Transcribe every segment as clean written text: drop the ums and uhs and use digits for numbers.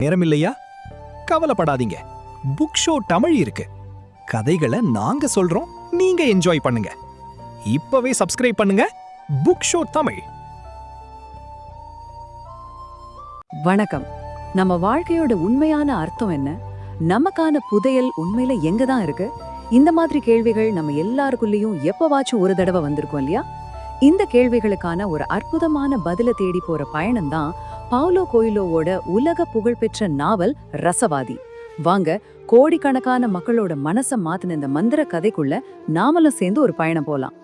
நேரம் இல்லையா? கவலைப்படாதீங்க. புக் ஷோ தமிழ் இருக்கு. கதைகளை நாங்க சொல்றோம், நீங்க என்ஜாய் பண்ணுங்க. இப்பவே சப்ஸ்கிரைப் பண்ணுங்க புக் ஷோ தமிழ். வணக்கம். நம்ம வாழ்க்கையோட உண்மையான அர்த்தம் என்ன? நமக்கான புதையல் உண்மையில எங்க தான் இருக்கு? இந்த மாதிரி கேள்விகள் நம்ம எல்லாருக்குள்ளேயும் எப்பவாச்சும் ஒரு தடவை வந்திருக்கும் இல்லையா? இந்த கேள்விகளுக்கான ஒரு அற்புதமான பதில தேடி போற பயணம் தான் பவுலோ கோயிலோவோட உலக புகழ்பெற்ற நாவல் ரசவாதி. வாங்க, கோடிக்கணக்கான மக்களோட மனச மாத்தின இந்த மந்திர கதைக்குள்ள நாமளும் சேர்ந்து ஒரு பயணம் போலாம்.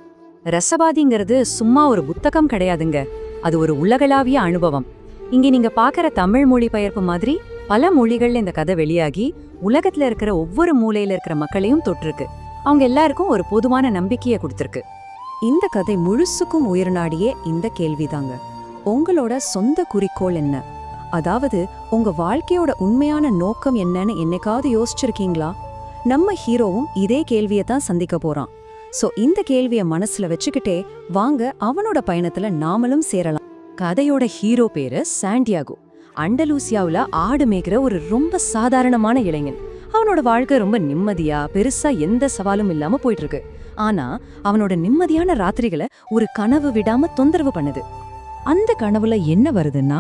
ரசவாதிங்கிறது சும்மா ஒரு புத்தகம் கிடையாதுங்க. அது ஒரு உலகளாவிய அனுபவம். இங்க நீங்க பாக்குற தமிழ் மொழிபெயர்ப்பு மாதிரி பல மொழிகள்ல இந்த கதை வெளியாகி உலகத்துல இருக்கிற ஒவ்வொரு மூலையில இருக்கிற மக்களையும் தொட்டிருக்கு. அவங்க எல்லாருக்கும் ஒரு பொதுவான நம்பிக்கையை கொடுத்திருக்கு. இந்த கதை முழுசுக்கும் உயிர்நாடியே இந்த கேள்விதாங்க. உங்களோட சொந்த குறிக்கோள் என்ன? அதாவது உங்க வாழ்க்கையோட உண்மையான நோக்கம் என்னன்னு என்னைக்காவது யோசிச்சிருக்கீங்களா? நம்ம ஹீரோவும் இதே கேள்வியை தான் சந்திக்க போறான். சோ இந்த கேள்வியை மனசுல வச்சுக்கிட்டே வாங்க அவனோட பயணத்துல நாமளும் சேரலாம். கதையோட ஹீரோ பேரு சாண்டியாகோ. அண்டலூசியாவுல ஆடு மேய்க்கிற ஒரு ரொம்ப சாதாரணமான இளைஞன். அவனோட வாழ்க்கை ரொம்ப நிம்மதியா, பெருசா எந்த சவாலும் இல்லாம போயிட்டு இருக்கு. ஆனா அவனோட நிம்மதியான ராத்திரிகளை ஒரு கனவு விடாம தொந்தரவு பண்ணுது. அந்த கனவுல என்ன வருதுன்னா,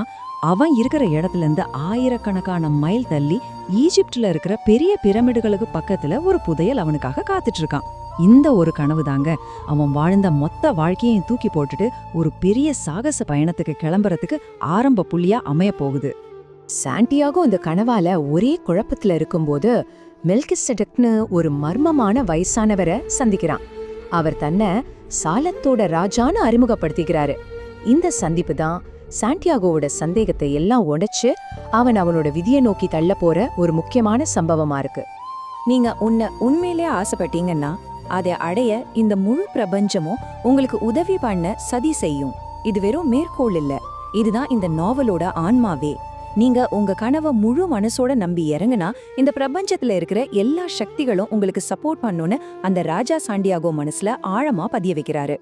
அவன் இருக்கிற இடத்துல இருந்து ஆயிரக்கணக்கான மைல் தள்ளி ஈஜிப்ட்ல இருக்கிற பெரிய பிரமிடுகளுக்கு பக்கத்துல ஒரு புதையல் அவனுக்காக காத்துட்டு இருக்கான். இந்த ஒரு கனவு தாங்க அவன் வாழ்ந்த மொத்த வாழ்க்கையையும் தூக்கி போட்டுட்டு ஒரு பெரிய சாகச பயணத்துக்கு கிளம்புறதுக்கு ஆரம்ப புள்ளியா அமைய போகுது. சாண்டியாகோ இந்த கனவால ஒரே குழப்பத்துல இருக்கும்போது மெல்கிசெடெக்னு ஒரு மர்மமான வயசானவரை சந்திக்கிறான். அவர் தன்னை சாலத்தோட ராஜான்னு அறிமுகப்படுத்திக்கிறாரு. இந்த சந்திப்பு தான் சாண்டியாகோவோட சந்தேகத்தை எல்லாம் உடைச்சு அவனோட விதியை நோக்கி தள்ள போற ஒரு முக்கியமான சம்பவமா இருக்கு. நீங்க உண்மையிலே ஆசைப்பட்டீங்கன்னா அதை அடைய இந்த முழு பிரபஞ்சமும் உங்களுக்கு உதவி பண்ண சதி செய்யும். இது வெறும் மேற்கோள் இல்ல, இதுதான் இந்த நாவலோட ஆன்மாவே. நீங்க உங்க கனவை முழு மனசோட நம்பி இறங்குனா இந்த பிரபஞ்சத்துல இருக்கிற எல்லா சக்திகளும் உங்களுக்கு சப்போர்ட் பண்ணுன்னு அந்த ராஜா சாண்டியாகோ மனசுல ஆழமா பதிய வைக்கிறாரு.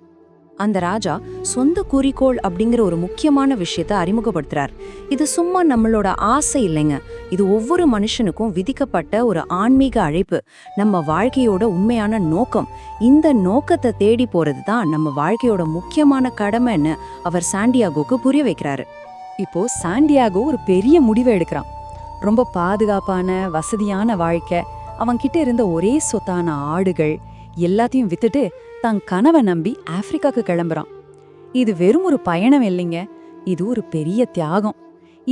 அந்த ராஜா சொந்த குறிக்கோள் அப்படிங்கிற ஒரு முக்கியமான விஷயத்த அறிமுகப்படுத்துறார். இது சும்மா நம்மளோட ஆசை இல்லைங்க, இது ஒவ்வொரு மனுஷனுக்கும் விதிக்கப்பட்ட ஒரு ஆன்மீக அழைப்பு, நம்ம வாழ்க்கையோட உண்மையான நோக்கம். இந்த நோக்கத்தை தேடி போறது தான் நம்ம வாழ்க்கையோட முக்கியமான கடமைன்னு அவர் சாண்டியாகோக்கு புரிய வைக்கிறாரு. இப்போ சாண்டியாகோ ஒரு பெரிய முடிவை எடுக்கிறான். ரொம்ப பாதுகாப்பான வசதியான வாழ்க்கை, அவன்கிட்ட இருந்த ஒரே சொத்தான ஆடுகள் எல்லாத்தையும் வித்துட்டு தான் கனவை நம்பி ஆப்பிரிக்காக்கு கிளம்புறான். இது வெறும் ஒரு பயணம் இல்லைங்க, இது ஒரு பெரிய தியாகம்.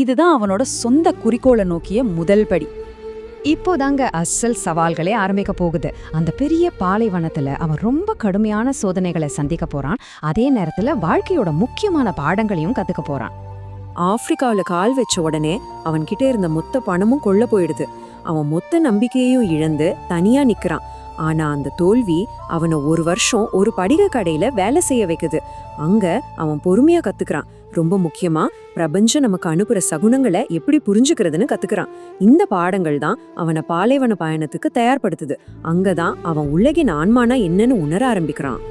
இதுதான் அவனோட சொந்த குறிக்கோளை நோக்கிய முதல் படி. இப்போதாங்க அசல் சவால்களே ஆரம்பிக்க போகுது. அந்த பெரிய பாலைவனத்துல அவன் ரொம்ப கடுமையான சோதனைகளை சந்திக்க போறான். அதே நேரத்துல வாழ்க்கையோட முக்கியமான பாடங்களையும் கத்துக்க போறான். ஆப்பிரிக்காவில் கால் வச்ச உடனே அவன்கிட்ட இருந்த மொத்த பணமும் கொள்ள போயிடுது. அவன் மொத்த நம்பிக்கையையும் இழந்து தனியா நிக்கிறான். ஆனா அந்த தோல்வி அவனை ஒரு வருஷம் ஒரு படிக கடையில வேலை செய்ய வைக்குது. அங்க அவன் பொறுமையா கத்துக்கிறான். ரொம்ப முக்கியமா பிரபஞ்சம் நமக்கு அனுப்புற சகுனங்களை எப்படி புரிஞ்சுக்கிறதுன்னு கத்துக்கிறான். இந்த பாடங்கள் தான் அவனை பாலைவன பயணத்துக்கு தயார்படுத்துது. அங்கதான் அவன் உலகின் ஆன்மானா என்னன்னு உணர ஆரம்பிக்கிறான்.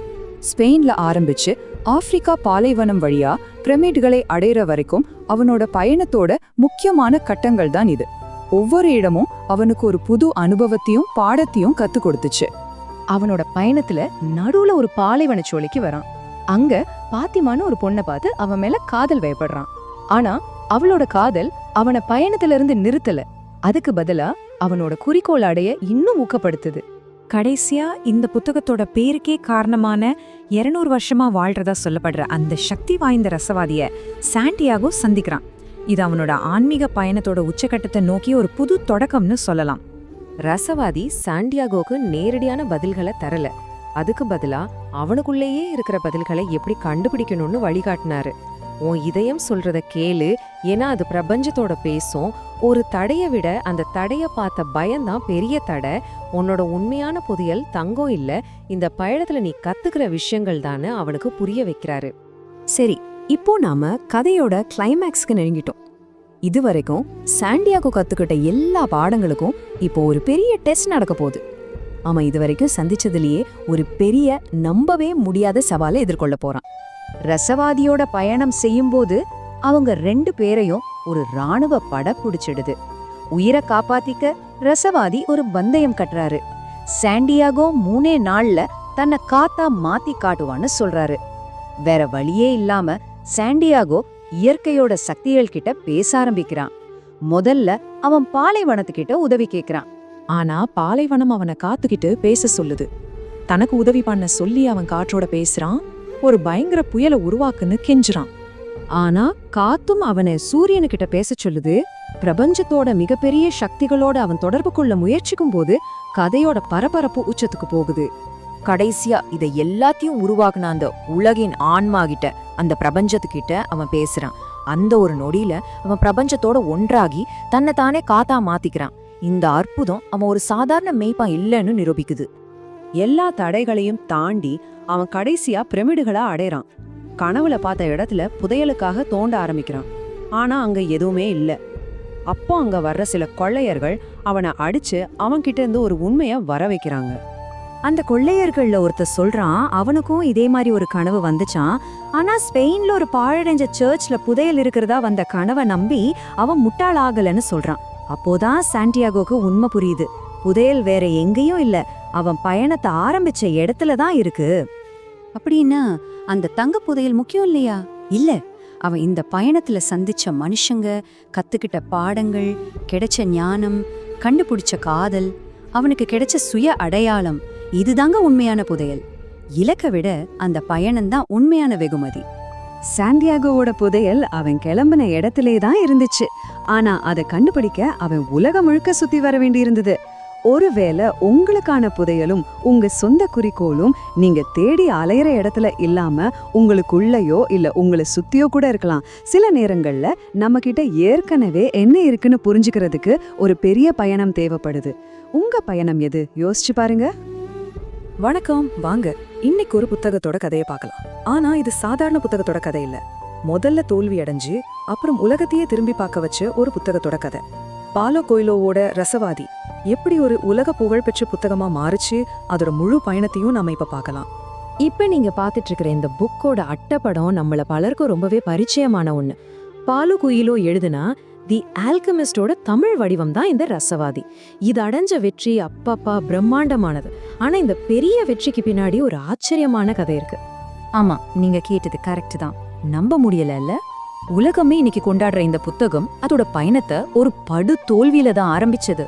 ஸ்பெயின்ல ஆரம்பிச்சு ஆப்பிரிக்கா பாலைவனம் வழியா பிரமிட்களை அடையிற வரைக்கும் அவனோட பயணத்தோட முக்கியமான கட்டங்கள் தான் இது. ஒவ்வொரு இடமும் அவனுக்கு ஒரு புது அனுபவத்தையும் பாடத்தையும் கத்து கொடுத்துச்சு. அவனோட பயணத்துல நடுவுல ஒரு பாலைவன சோலைக்கு வரான். அங்க பாத்திமான்னு ஒரு பொண்ணை பார்த்து அவன் மேல காதல் வயப்படுறான். ஆனா அவளோட காதல் அவனை பயணத்துல இருந்து நிறுத்தல, அதுக்கு பதிலா அவனோட குறிக்கோள் அடைய இன்னும் ஊக்கப்படுத்துது. கடைசியா இந்த புத்தகத்தோட பேருக்கே காரணமான 200 வருஷமா வாழ்றதா சொல்லப்படுற அந்த சக்தி வாய்ந்த ரசவாதிய சாண்டியாகோ சந்திக்கிறான். இது அவனோட ஆன்மீக பயணத்தோட உச்சகட்டத்தை நோக்கி ஒரு புது தொடக்கம்னு சொல்லலாம். ரசவாதி சாண்டியாகோக்கு நேரடியான பதில்களை தரல, அதுக்கு பதிலா அவனுக்குள்ளேயே இருக்கிற பதில்களை எப்படி கண்டுபிடிக்கணும்னு வழிகாட்டினாரு. உன் இதயம் சொல்றத கேளு, ஏன்னா அது பிரபஞ்சத்தோட பேசும். ஒரு தடைய விட அந்த தடைய பார்த்த பயம்தான் பெரிய தடை. உன்னோட உண்மையான புதையல் தங்கம் இல்ல, இந்த பயணத்துல நீ கத்துக்கிற விஷயங்கள் தானு அவனுக்கு புரிய வைக்கிறாரு. சரி, இப்போ நாம கதையோட கிளைமேக்ஸ்க்கு நெருங்கிட்டோம். இதுவரைக்கும் சாண்டியாகோ கத்துக்கிட்ட எல்லா பாடங்களுக்கும் இப்போ ஒரு பெரிய டெஸ்ட் நடக்க போகுது. அவன் இதுவரைக்கும் சந்திச்சதுலயே ஒரு பெரிய நம்பவே முடியாத சவாலை எதிர்கொள்ள போறான். ரசவாதியோட பயணம் செய்யும்போது அவங்க 2 பேரையும் ஒரு ராணுவ படை பிடிச்சிடுது. உயிரை காப்பாத்திக்க ரசவாதி ஒரு பந்தயம் கட்டுறாரு. சாண்டியாகோ 3 நாள்ல தன்னை காத்தா மாத்தி காட்டுவான்னு சொல்றாரு. வேற வழியே இல்லாம சாண்டியாகோ இயற்கையோட சக்திகள் கிட்ட பேச ஆரம்பிக்கிறான். முதல்ல அவன் பாலைவனத்துக்கிட்ட உதவி கேக்குறான். ஆனா பாலைவனம் அவனை காத்துக்கிட்டு பேச சொல்லுது. தனக்கு உதவி பண்ண சொல்லி அவன் காற்றோட பேசுறான். ஒரு பயங்கர புயலை உருவாக்குன்னு கெஞ்சுறான். ஆனா காத்தும் அவனை சூரியனுக்கிட்ட பேச சொல்லுது. பிரபஞ்சத்தோட மிகப்பெரிய சக்திகளோட அவன் தொடர்பு கொள்ள முயற்சிக்கும் போது கதையோட பரபரப்பு உச்சத்துக்கு போகுது. கடைசியா இதை எல்லாத்தையும் உருவாக்குன அந்த உலகின் ஆன்மா கிட்ட, அந்த பிரபஞ்சத்துக்கிட்ட அவன் பேசுறான். அந்த ஒரு நொடியில அவன் பிரபஞ்சத்தோட ஒன்றாகி தன்னை தானே காத்தா மாத்திக்கிறான். இந்த அற்புதம் அவன் ஒரு சாதாரண மேய்ப்பான் இல்லைன்னு நிரூபிக்குது. எல்லா தடைகளையும் தாண்டி அவன் கடைசியா பிரமிடுகளா அடையறான். கனவுல பார்த்த இடத்துல புதையலுக்காக தோண்ட ஆரம்பிக்கிறான். ஆனா அங்க எதுவுமே இல்ல. அப்போ அங்க வர்ற சில கொள்ளையர்கள் அவனை அடிச்சு அவன்கிட்ட இருந்து ஒரு உண்மைய வர வைக்கிறாங்க. அந்த கொள்ளையர்கள்ல ஒருத்தர் சொல்றான், அவனுக்கும் இதே மாதிரி ஒரு கனவு வந்துச்சான். ஆனா ஸ்பெயின்ல ஒரு பாழடைஞ்ச சர்ச்ல புதையல் இருக்கிறதா வந்த கனவை நம்பி அவன் முட்டாளாகலன்னு சொல்றான். அப்போதான் சாண்டியாகோக்கு உண்மை புரியுது. புதையல் வேற எங்கேயும் இல்ல, அவன் பயணத்தை ஆரம்பிச்ச இடத்துல தான் இருக்கு. அப்படின்னா அந்த தங்க புதையல் முக்கியம் இல்லையா? இல்ல, அவன் இந்த பயணத்துல சந்திச்ச மனுஷங்க, கத்துக்கிட்ட பாடங்கள், கிடைச்ச ஞானம், கண்டுபிடிச்ச காதல், அவனுக்கு கிடைச்ச சுய அடையாளம், இதுதாங்க உண்மையான புதையல். இலக்க விட அந்த பயணம்தான் உண்மையான வெகுமதி. சாண்டியாகோவோட புதையல் அவன் கிளம்பின இடத்திலே தான் இருந்துச்சு. ஆனா அதை கண்டுபிடிக்க அவன் உலகம் முழுக்க சுத்தி வர வேண்டியிருந்தது. ஒருவேளை உங்களுக்கான புதையலும் உங்க சொந்த குறிக்கோளும் நீங்க தேடி அலையிற இடத்துல இல்லாம உங்களுக்குள்ளயோ இல்ல உங்களை சுத்தியோ கூட இருக்கலாம். சில நேரங்கள்ல நம்ம கிட்ட ஏற்கனவே என்ன இருக்குன்னு புரிஞ்சுக்கிறதுக்கு ஒரு பெரிய பயணம் தேவைப்படுது. உங்க பயணம் எது? யோசிச்சு பாருங்க. வணக்கம், வாங்க இன்னைக்கு ஒரு புத்தகத்தோட கதையை பார்க்கலாம். ஆனா இது சாதாரண புத்தகத்தோட கதை இல்ல. முதல்ல தோல்வி அடைஞ்சு அப்புறம் உலகத்தையே திரும்பி பார்க்க வச்ச ஒரு புத்தகத்தோட கதை. பாலோ கொய்லோவோட ரசவாதி எப்படி ஒரு உலக புகழ்பெற்ற புத்தகமா மாறுச்சு, அதோட முழு பயணத்தையும் நம்ம இப்ப பார்க்கலாம். இப்ப நீங்க பாத்துட்டு இருக்கிற இந்த புக்கோட அட்டைப்படம் நம்மள பலருக்கும் ரொம்பவே பரிச்சயமான ஒண்ணு. பாலோ கொய்லோ எழுதுனா தி ஆல்கெமிஸ்டோட தமிழ் வடிவம் தான் இந்த ரசவாதி. இது அடைஞ்ச வெற்றி அப்பப்பா பிரம்மாண்டமானது. ஆனா இந்த பெரிய வெற்றிக்கு பின்னாடி ஒரு ஆச்சரியமான கதை இருக்கு. ஆமா, நீங்க கேட்டது கரெக்ட் தான். நம்ப முடியல இல்ல? உலகமே இன்னைக்கு கொண்டாடுற இந்த புத்தகம் அதோட பயணத்தை ஒரு படு தோல்வியில தான் ஆரம்பிச்சது.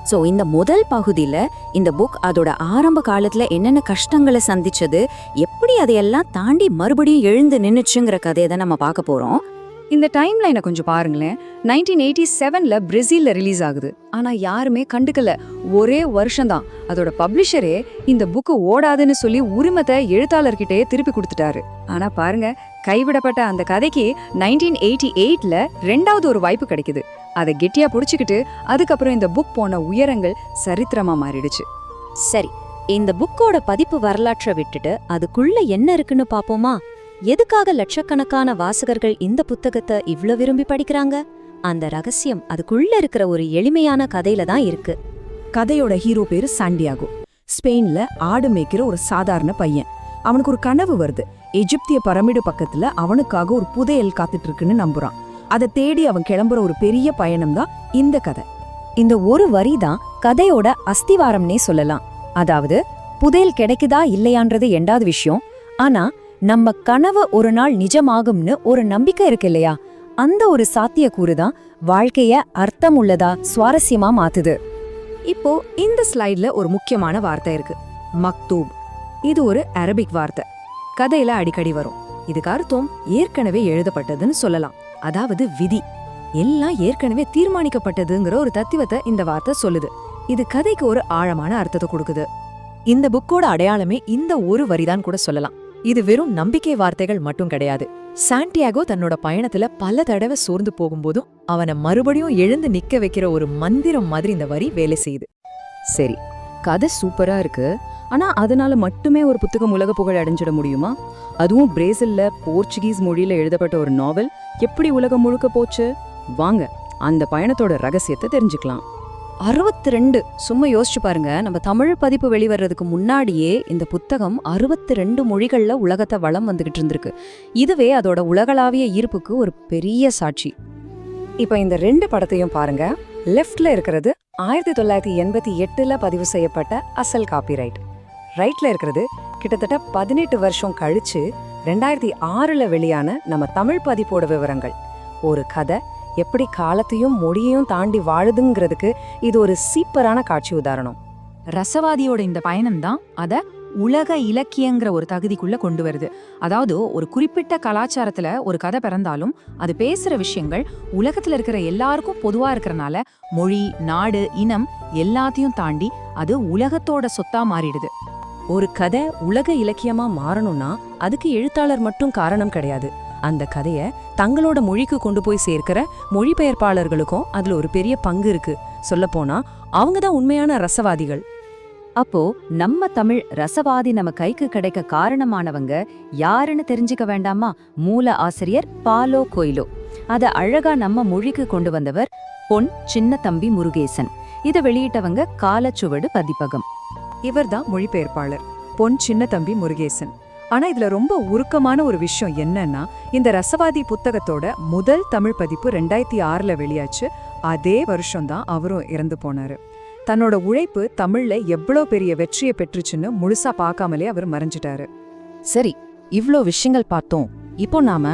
சோ இந்த முதல் பகுதியில இந்த புக் அதோட ஆரம்ப காலத்துல என்னென்ன கஷ்டங்களை சந்திச்சது, எப்படி அதையெல்லாம் தாண்டி மறுபடியும் எழுந்து நின்னுச்சுங்கிற கதையை தான் நம்ம பார்க்க போறோம். இந்த டைம் லைனை கொஞ்சம் பாருங்களேன். 1987ல பிரேசில்ல ரிலீஸ் ஆகுது. ஆனா யாருமே கண்டுக்கல. ஒரே வருஷம்தான் அதோட பப்ளிஷரே இந்த புக்கு ஓடாதுன்னு சொல்லி உரிமத்தை எழுத்தாளர்கிட்டயே திருப்பி கொடுத்துட்டாரு. ஆனா பாருங்க, கைவிடப்பட்ட அந்த கதைக்கு 1988ல 2வது ஒரு வாய்ப்பு கிடைக்குது. அதை கெட்டியா புடிச்சுக்கிட்டு அதுக்கப்புறம் இந்த புக் போன உயரங்கள் சரித்திரமா மாறிடுச்சு. சரி, இந்த புக்கோட பதிப்பு வரலாற்றை விட்டுட்டு அதுக்குள்ள என்ன இருக்குன்னு பாப்போமா? எதுக்காக லட்சக்கணக்கான வாசகர்கள் இந்த புத்தகத்தை இவ்ளோ விரும்பி படிக்கிறாங்க? அந்த ரகசியம் அதுக்குள்ள இருக்கிற ஒரு எளிமையான கதையில தான் இருக்கு. கதையோட ஹீரோ பேரு சாண்டியாகோ. ஸ்பெயின்ல ஆடு மேய்க்கிற ஒரு சாதாரண பையன். அவனுக்கு ஒரு கனவு வருது. எஜிப்திய பிரமிடு பக்கத்துல அவனுக்காக ஒரு புதையல் காத்துட்டு இருக்குன்னு நம்புறான். அதை தேடி அவன் கிளம்புற ஒரு பெரிய பயணம் தான் இந்த கதை. இந்த ஒரு வரி தான் கதையோட அஸ்திவாரம்னே சொல்லலாம். அதாவது புதையல் கிடைக்குதா இல்லையான்றது 2வது விஷயம். ஆனா நம்ம கனவு ஒரு நாள் நிஜமாகும்னு ஒரு நம்பிக்கை இருக்கு இல்லையா, அந்த ஒரு சாத்தியக்கூறு தான் வாழ்க்கைய அர்த்தம் உள்ளதா சுவாரஸ்யமா மாத்துது. இப்போ இந்த ஸ்லைட்ல ஒரு முக்கியமான வார்த்தை இருக்கு, மக்தூப். இது ஒரு அரபிக் வார்த்தை. கதையில அடிக்கடி வரும். இதுக்கு அர்த்தம் ஏற்கனவே எழுதப்பட்டதுன்னு சொல்லலாம். அதாவது விதி, எல்லாம் ஏற்கனவே தீர்மானிக்கப்பட்டதுங்கிற ஒரு தத்துவத்தை இந்த வார்த்தை சொல்லுது. இது கதைக்கு ஒரு ஆழமான அர்த்தத்தை கொடுக்குது. இந்த புக்கோட அடையாளமே இந்த ஒரு வரிதான் கூட சொல்லலாம். இது வெறும் நம்பிக்கை வார்த்தைகள் மட்டும் கிடையாது. சாண்டியாகோ தன்னோட பயணத்துல பல தடவை சோர்ந்து போகும்போதும் அவனை மறுபடியும் எழுந்து நிக்க வைக்கிற ஒரு மந்திரம் மாதிரி இந்த வரி வேலை செய்யுது. சரி, கதை சூப்பரா இருக்கு. ஆனா அதனால மட்டுமே ஒரு புத்தகம் உலக புகழ் அடைஞ்சிட முடியுமா? அதுவும் பிரேசில்ல போர்ச்சுகீஸ் மொழியில எழுதப்பட்ட ஒரு நாவல் எப்படி உலகம் முழுக்க போச்சு? வாங்க அந்த பயணத்தோட ரகசியத்தை தெரிஞ்சுக்கலாம். 62, சும்மா யோசிச்சு பாருங்க. நம்ம தமிழ் பதிப்பு வெளிவரதுக்கு முன்னாடியே இந்த புத்தகம் 62 மொழிகள்ல உலகத்தை வலம் வந்துகிட்டு இருந்திருக்கு. இதுவே அதோட உலகளாவிய ஈர்ப்புக்கு ஒரு பெரிய சாட்சி. இப்ப இந்த 2 படத்தையும் பாருங்க. லெஃப்ட்ல இருக்கிறது 1988 பதிவு செய்யப்பட்ட அசல் காப்பிரைட். ரைட்ல இருக்கிறது கிட்டத்தட்ட 18 வருஷம் கழிச்சு 2006 வெளியான நம்ம தமிழ் பதிப்போட விவரங்கள். ஒரு கதை எப்படி காலத்தையும் மொழியையும் தாண்டி வாழுதுங்கிறதுக்கு இது ஒரு சீப்பரான காட்சி உதாரணம். ரசவாதியோட இந்த பயணம் தான் அத உலக இலக்கியங்கிற ஒரு தகுதிக்குள்ள கொண்டு வருது. அதாவது ஒரு குறிப்பிட்ட கலாச்சாரத்துல ஒரு கதை பிறந்தாலும் அது பேசுற விஷயங்கள் உலகத்துல இருக்கிற எல்லாருக்கும் பொதுவா இருக்கறனால மொழி, நாடு, இனம் எல்லாத்தையும் தாண்டி அது உலகத்தோட சொத்தா மாறிடுது. ஒரு கதை உலக இலக்கியமா மாறணும்னா அதுக்கு எழுத்தாளர் மட்டும் காரணம் கிடையாது. அந்த கதைய தங்களோட மொழிக்கு கொண்டு போய் சேர்க்கிற மொழிபெயர்ப்பாளர்களுக்கும் அதுல ஒரு பெரிய பங்கு இருக்கு. சொல்லப்போனா அவங்க தான் உண்மையான ரசவாதிகள். அப்போ நம்ம தமிழ் ரசவாதி நம்ம கைக்கு கிடைக்க காரணமானவங்க யாருன்னு தெரிஞ்சுக்க வேண்டாமா? மூல ஆசிரியர் பாலோ கொய்லோ. அத அழகா நம்ம மொழிக்கு கொண்டு வந்தவர் பொன் சின்னத்தம்பி முருகேசன். இதை வெளியிட்டவங்க காலச்சுவடு பதிப்பகம். இவர்தான் மொழிபெயர்ப்பாளர் பொன் சின்னத்தம்பி முருகேசன். ஆனா இதுல ரொம்ப உருக்கமான ஒரு விஷயம் என்னன்னா, இந்த ரசவாதி புத்தகத்தோட முதல் தமிழ் பதிப்பு 2006 வெளியாச்சு. அதே வருஷம்தான் அவரும் இறந்து போனாரு. தன்னோட உழைப்பு தமிழ்ல எவ்வளோ பெரிய வெற்றியை பெற்றுச்சுன்னு முழுசா பார்க்காமலே அவர் மறைஞ்சிட்டாரு. சரி, இவ்ளோ விஷயங்கள் பார்த்தோம். இப்போ நாம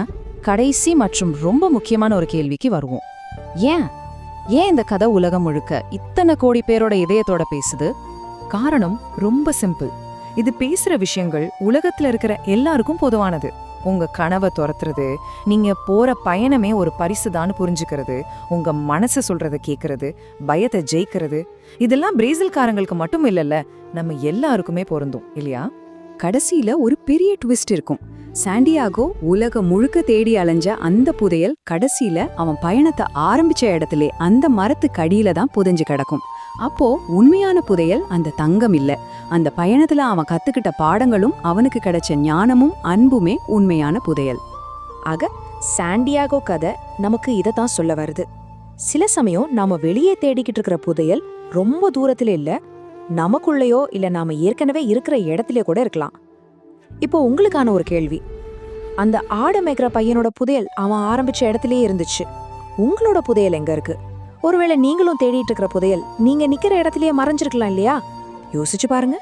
கடைசி மற்றும் ரொம்ப முக்கியமான ஒரு கேள்விக்கு வருவோம். ஏன் இந்த கதை உலகம் முழுக்க இத்தனை கோடி பேரோட இதயத்தோட பேசுது? காரணம் ரொம்ப சிம்பிள். இது பேசுற விஷயங்கள் உலகத்துல இருக்கிற எல்லாருக்கும் பொதுவானது. உங்க கனவை துரத்துறது, நீங்க போற பயணமே ஒரு பரிசுதான்னு புரிஞ்சுக்கிறது, உங்க மனசு சொல்றத கேட்கறது, பயத்தை ஜெயிக்கிறது, இதெல்லாம் பிரேசில்காரங்களுக்கு மட்டும் இல்லல்ல, நம்ம எல்லாருக்குமே பொருந்தும் இல்லையா? கடைசியில ஒரு பெரிய ட்விஸ்ட் இருக்கும். சாண்டியாகோ உலகம் முழுக்க தேடி அலைஞ்ச அந்த புதையல் கடைசியில அவன் பயணத்தை ஆரம்பிச்ச இடத்துல அந்த மரத்துக்கு அடியில தான் புதைஞ்சு கிடக்கும். அப்போ உண்மையான புதையல் அந்த தங்கம் இல்ல, அந்த பயணத்துல அவன் கத்துக்கிட்ட பாடங்களும் அவனுக்கு கிடைச்ச ஞானமும் அன்புமே உண்மையான புதையல். ஆக சாண்டியாகோ கதை நமக்கு இதைத்தான் சொல்ல வருது. சில சமயம் நாம வெளியே தேடிக்கிட்டு இருக்கிற புதையல் ரொம்ப தூரத்துல இல்ல, நமக்குள்ளேயோ இல்ல நாம ஏற்கனவே இருக்கிற இடத்துல கூட இருக்கலாம். இப்போ உங்களுக்கான ஒரு கேள்வி. அந்த ஆடு மேய்க்கிற பையனோட புதையல் அவன் ஆரம்பிச்ச இடத்துலயே இருந்துச்சு. உங்களோட புதையல் எங்க இருக்கு? ஒருவேளை நீங்களும் தேடிட்டு இருக்கிற புதையல் நீங்க நிக்கிற இடத்துலயே மறைஞ்சிருக்கலாம் இல்லையா? யோசிச்சு பாருங்க.